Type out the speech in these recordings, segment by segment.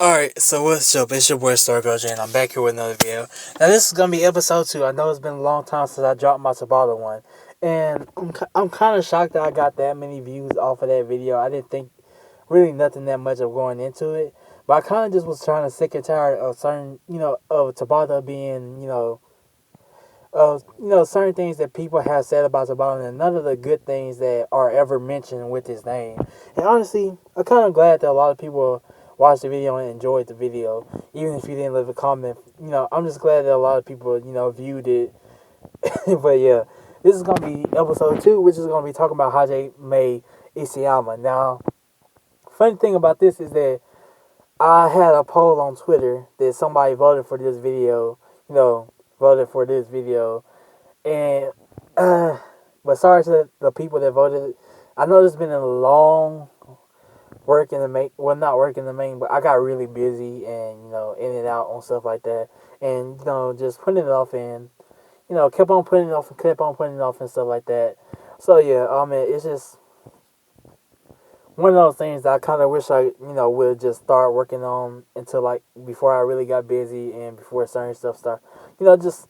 Alright, so what's up? It's your boy StarGirl and I'm back here with another video. Now this is gonna be episode 2. I know it's been a long time since I dropped my Tabata one. And I'm kind of shocked that I got that many views off of that video. I didn't think really nothing that much of going into it. But I kind of just was trying to sick and tired of certain, of Tabata being, certain things that people have said about Tabata and none of the good things that are ever mentioned with his name. And honestly, I'm kind of glad that a lot of people watched the video and enjoyed the video, even if you didn't leave a comment. I'm just glad that a lot of people, viewed it. But yeah, this is gonna be episode 2, which is gonna be talking about Hajime Isayama. Now, funny thing about this is that I had a poll on Twitter that somebody voted for this video. Voted for this video, and but sorry to the people that voted. I know there's been a long work in the main, well, not work in the main, but I got really busy and in and out on stuff like that, and just putting it off and kept on putting it off and kept on putting it off and stuff like that. So yeah, it's just one of those things that I kind of wish I would just start working on until like before I really got busy and before certain stuff start, just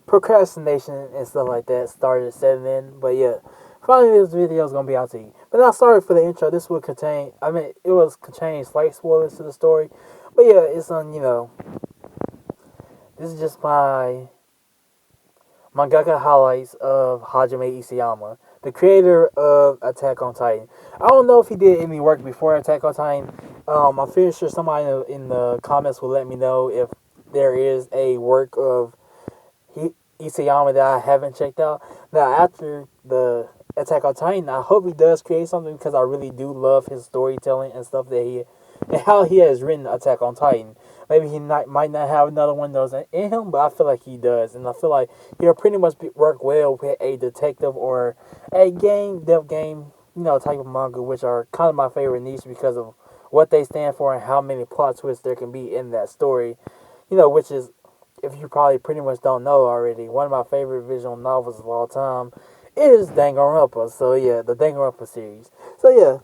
procrastination and stuff like that started setting in. But yeah, finally this video is gonna be out to you. But now, sorry for the intro. This will contain, it was contain slight spoilers to the story. But yeah, it's on, this is just my Mangaka highlights of Hajime Isayama, the creator of Attack on Titan. I don't know if he did any work before Attack on Titan. I'm pretty sure somebody in the comments will let me know if there is a work of Isayama that I haven't checked out. Now, after the Attack on Titan, I hope he does create something because I really do love his storytelling and stuff that he and how he has written Attack on Titan. Maybe he might not have another one of those in him, but I feel like he does, and I feel like he'll pretty much work well with a detective or a dev game, type of manga, which are kind of my favorite niche because of what they stand for and how many plot twists there can be in that story. Which is, if you probably pretty much don't know already, one of my favorite visual novels of all time is Danganronpa. So yeah, the Danganronpa series. So yeah,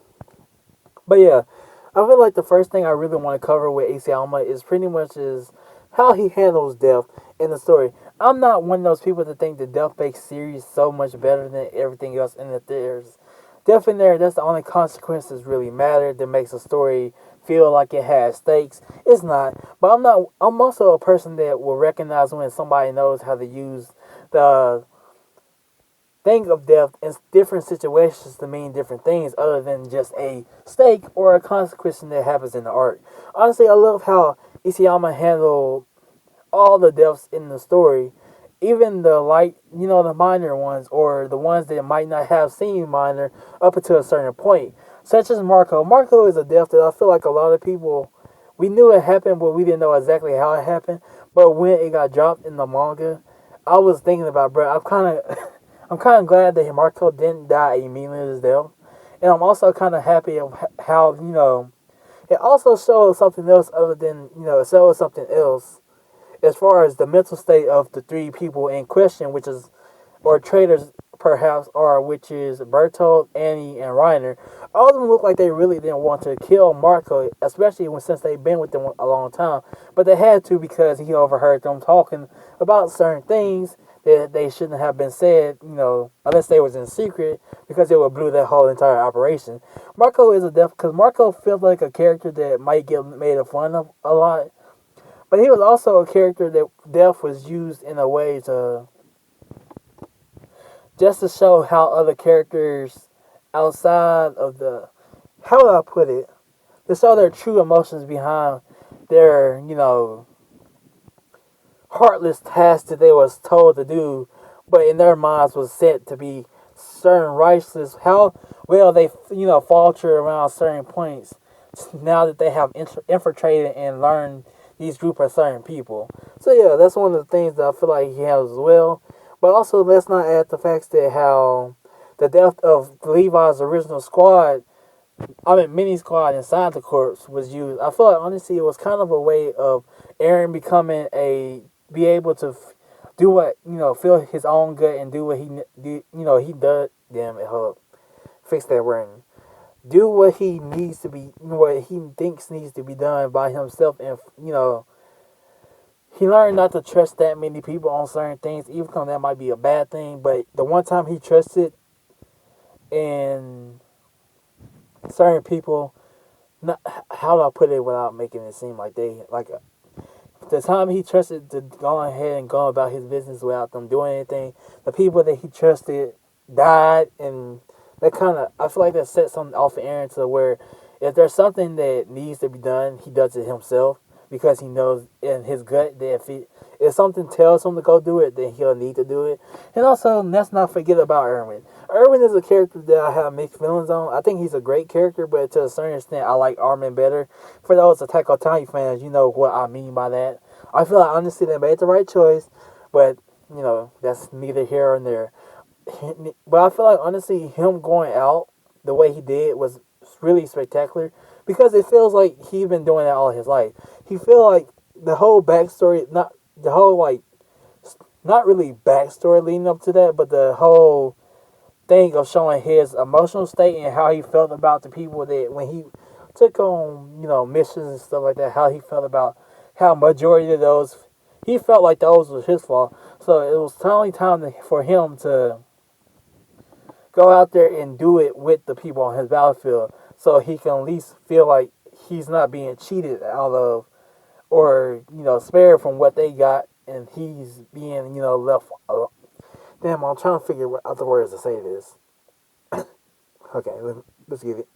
but yeah, I feel like the first thing I really want to cover with Isayama is pretty much is how he handles death in the story. I'm not one of those people that think the death makes series so much better than everything else, and that there's death in there. That's the only consequences really matter that makes a story feel like it has stakes. It's not, but I'm not. I'm also a person that will recognize when somebody knows how to use the think of death in different situations to mean different things other than just a stake or a consequence that happens in the art. Honestly, I love how Isayama handled all the deaths in the story, even the the minor ones or the ones that might not have seemed minor up until a certain point, such as Marco. Marco is a death that I feel like a lot of people, we knew it happened, but we didn't know exactly how it happened. But when it got dropped in the manga, I was thinking about, bro, I'm kind of I'm kind of glad that Marco didn't die immediately as death, and I'm also kind of happy of how it also shows something else other than it shows something else as far as the mental state of the three people in question, which is or traitors perhaps are, which is Bertold, Annie, and Reiner. All of them look like they really didn't want to kill Marco, especially since they've been with them a long time. But they had to because he overheard them talking about certain things that they shouldn't have been said, unless they was in secret, because it would blew that whole entire operation. Marco is a death because Marco feels like a character that might get made fun of a lot, but he was also a character that death was used in a way to just to show how other characters outside of the, how would I put it, to show their true emotions behind their heartless tasks that they was told to do, but in their minds was set to be certain righteousness. How well they falter around certain points now that they have infiltrated and learned these group of certain people. So yeah, that's one of the things that I feel like he has as well. But also, let's not add the facts that how the death of Levi's original squad, mini squad inside the corpse was used. I feel like honestly it was kind of a way of Aaron becoming be able to do what feel his own gut and do what he do. He does. Damn it, hold up, fix that word. do what he needs to be, what he thinks needs to be done by himself, and he learned not to trust that many people on certain things, even though that might be a bad thing. But the one time he trusted in certain people, not, how do I put it without making it seem like they like the time he trusted to go ahead and go about his business without them doing anything, the people that he trusted died, and that kind of, I feel like that sets something off Aaron to where if there's something that needs to be done, he does it himself because he knows in his gut that if something tells him to go do it, then he'll need to do it. And also, let's not forget about Erwin. Erwin is a character that I have mixed feelings on. I think he's a great character, but to a certain extent, I like Armin better. For those Attack on Titan fans, you know what I mean by that. I feel like honestly they made the right choice, but that's neither here or there. But I feel like honestly him going out the way he did was really spectacular because it feels like he's been doing that all his life. He feel like the whole backstory, not the whole like, not really backstory leading up to that, but the whole thing of showing his emotional state and how he felt about the people that when he took on missions and stuff like that, how he felt about how majority of those he felt like those was his fault. So it was only time for him to go out there and do it with the people on his battlefield, so he can at least feel like he's not being cheated out of or spared from what they got, and he's being left. Damn, I'm trying to figure out the words to say this. Okay, let's get it.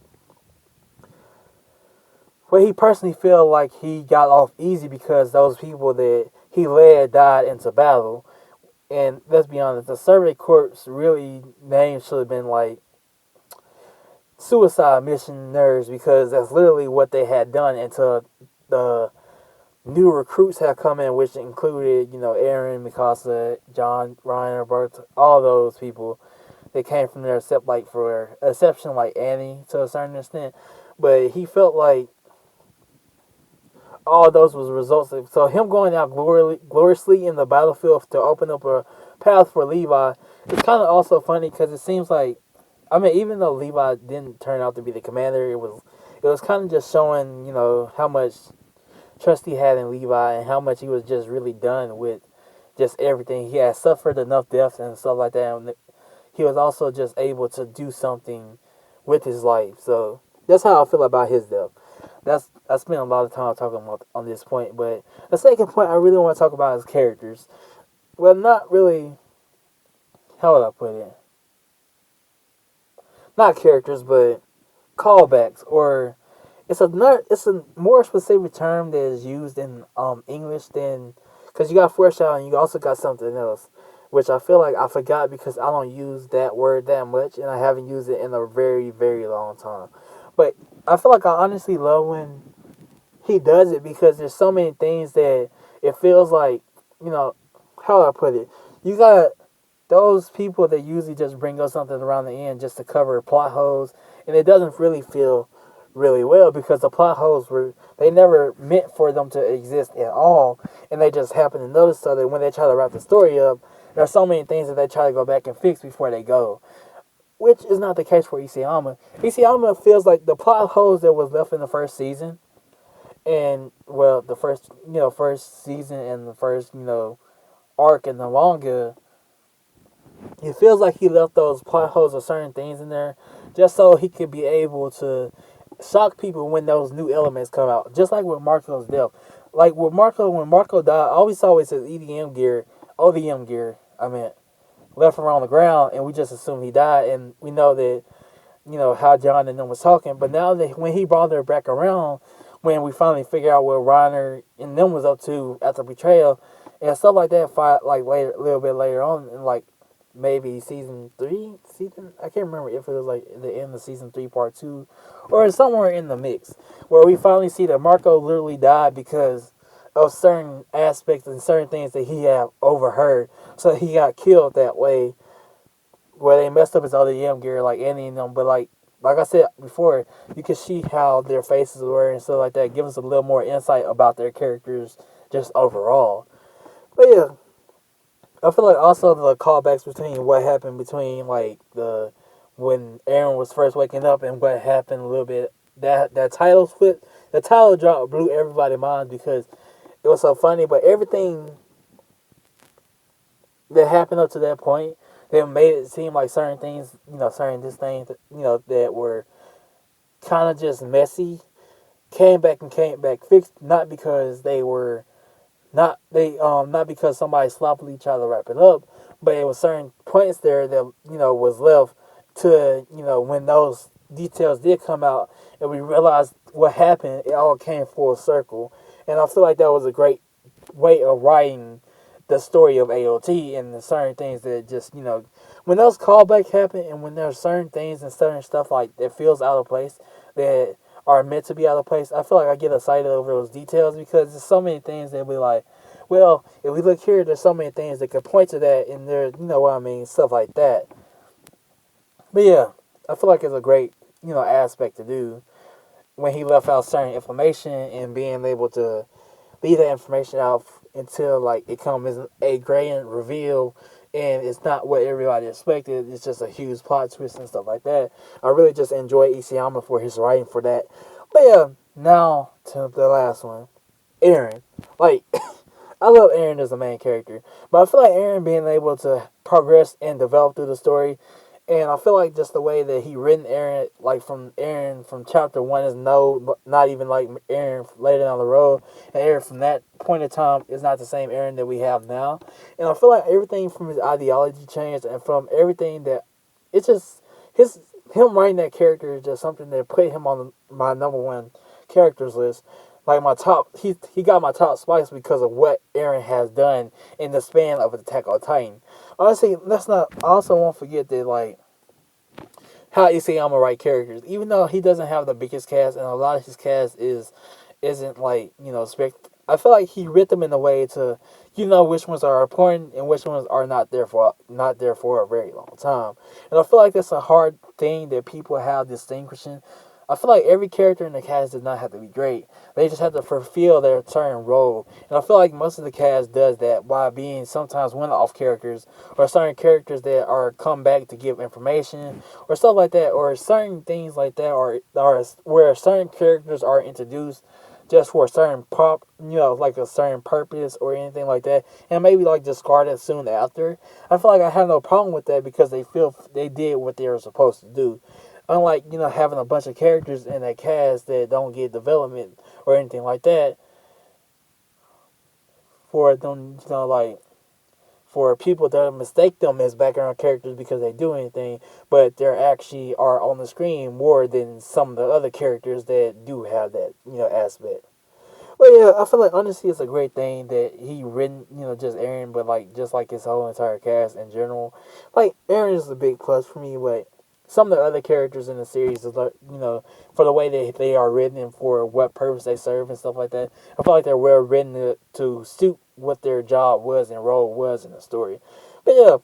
Where he personally feel like he got off easy because those people that he led died into battle. And let's be honest, the Survey Corps really name should have been like suicide missionaries because that's literally what they had done until the new recruits had come in, which included, Aaron, Mikasa, John, Ryan, Roberto, all those people. They came from there except like for exception like Annie to a certain extent. But he felt like all of those was results of, so him going out gloriously in the battlefield to open up a path for Levi. It's kind of also funny because it seems like, I mean, even though Levi didn't turn out to be the commander, it was kind of just showing how much trust he had in Levi and how much he was just really done with just everything. He had suffered enough deaths and stuff like that, and he was also just able to do something with his life. So that's how I feel about his death. I spent a lot of time talking about on this point, but the second point I really want to talk about is characters. Well, not really. How would I put it? Not characters, but callbacks, or it's a more specific term that is used in English than, because you got foreshadowing, you also got something else, which I feel like I forgot because I don't use that word that much, and I haven't used it in a very very long time. But I feel like I honestly love when he does it because there's so many things that it feels like, how do I put it? You got those people that usually just bring us something around the end just to cover plot holes, and it doesn't really feel really well because the plot holes they never meant for them to exist at all, and they just happen to notice, so that when they try to wrap the story up, there's so many things that they try to go back and fix before they go, which is not the case for Isayama. Isayama feels like the plot holes that was left in the first season, and well, the first season and the first arc in the manga, it feels like he left those plot holes or certain things in there just so he could be able to shock people when those new elements come out. Just like with Marco's death. Like with Marco, when Marco died, I always saw it says ODM gear, I meant, left around the ground, and we just assumed he died, and we know that, how John and them was talking, but now that when he brought her back around, when we finally figure out what Reiner and them was up to after betrayal, and stuff like that, like later, a little bit later on, and like, maybe I can't remember if it was like the end of season 3 part 2 or somewhere in the mix where we finally see that Marco literally died because of certain aspects and certain things that he had overheard, so he got killed that way, where they messed up his other gear like Annie and them. But like I said before, you can see how their faces were and stuff like that, give us a little more insight about their characters just overall. But yeah, I feel like also the callbacks between what happened between like the when Aaron was first waking up and what happened a little bit. That title split, the title drop blew everybody's mind because it was so funny. But everything that happened up to that point, they made it seem like certain things, certain this thing, that were kind of just messy, came back fixed, not because they were not because somebody sloppily tried to wrap it up, but it was certain points there that was left to when those details did come out and we realized what happened, it all came full circle, and I feel like that was a great way of writing the story of AOT and the certain things that just when those callbacks happen and when there's certain things and certain stuff like that feels out of place that are meant to be out of place, I feel like I get excited over those details because there's so many things that be like, well, if we look here, there's so many things that could point to that, and there, you know what I mean, stuff like that. But yeah, I feel like it's a great, aspect to do when he left out certain information and being able to leave that information out until like it comes a grand reveal and it's not what everybody expected. It's just a huge plot twist and stuff like that. I really just enjoy Isayama for his writing for that. But yeah, now to the last one, Eren. Like, I love Eren as a main character, but I feel like Eren being able to progress and develop through the story, and I feel like just the way that he written Eren, like from Eren from chapter 1 is not even like Eren later down the road, and Eren from that point in time is not the same Eren that we have now, and I feel like everything from his ideology changed, and from everything that, it's just, him writing that character is just something that put him on my number one characters list. Like my top, he got my top spots because of what Eren has done in the span of Attack on Titan. Honestly, let's not. I also won't forget that like how Isayama write characters, even though he doesn't have the biggest cast, and a lot of his cast isn't like I feel like he writ them in a way to which ones are important and which ones are not there for a very long time. And I feel like that's a hard thing that people have distinguishing. I feel like every character in the cast does not have to be great. They just have to fulfill their certain role. And I feel like most of the cast does that by being sometimes one-off characters or certain characters that are come back to give information or stuff like that, or certain things like that, or where certain characters are introduced just for a certain like a certain purpose or anything like that, and maybe like discarded soon after. I feel like I have no problem with that because they feel they did what they were supposed to do. Unlike, having a bunch of characters in that cast that don't get development or anything like that for them, like, for people that mistake them as background characters because they do anything, but they actually are on the screen more than some of the other characters that do have that, aspect. But yeah, I feel like honestly it's a great thing that he written, just Eren, but like just like his whole entire cast in general. Like Eren is a big plus for me, but some of the other characters in the series, for the way that they are written and for what purpose they serve and stuff like that, I feel like they're well written to suit what their job was and role was in the story. But yeah,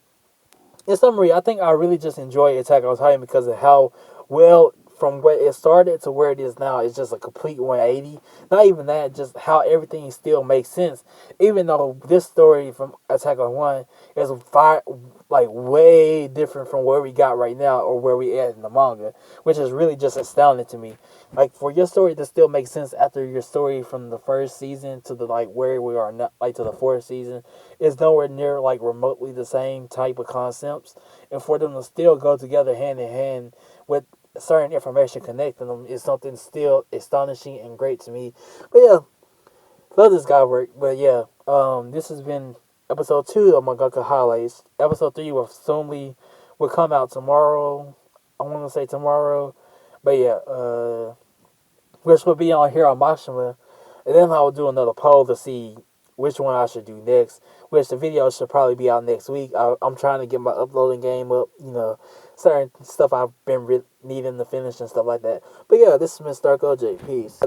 in summary, I think I really just enjoy Attack on Titan because of how well, from where it started to where it is now, it's just a complete 180. Not even that, just how everything still makes sense. Even though this story from Attack on One is like way different from where we got right now or where we at in the manga, which is really just astounding to me. Like for your story to still make sense after your story from the first season to the like where we are now, like to the fourth season, is nowhere near like remotely the same type of concepts, and for them to still go together hand in hand with certain information connecting them is something still astonishing and great to me. But yeah, love this guy work. But yeah, this has been episode 2 of Mangaka Highlights. Episode 3 will come out tomorrow. I want to say tomorrow, but yeah, which will be on here on Mashima, and then I will do another poll to see which one I should do next. Which the video should probably be out next week. I'm trying to get my uploading game up. Certain stuff I've been needing to finish and stuff like that. But yeah, this is Mr. Darko J. Peace.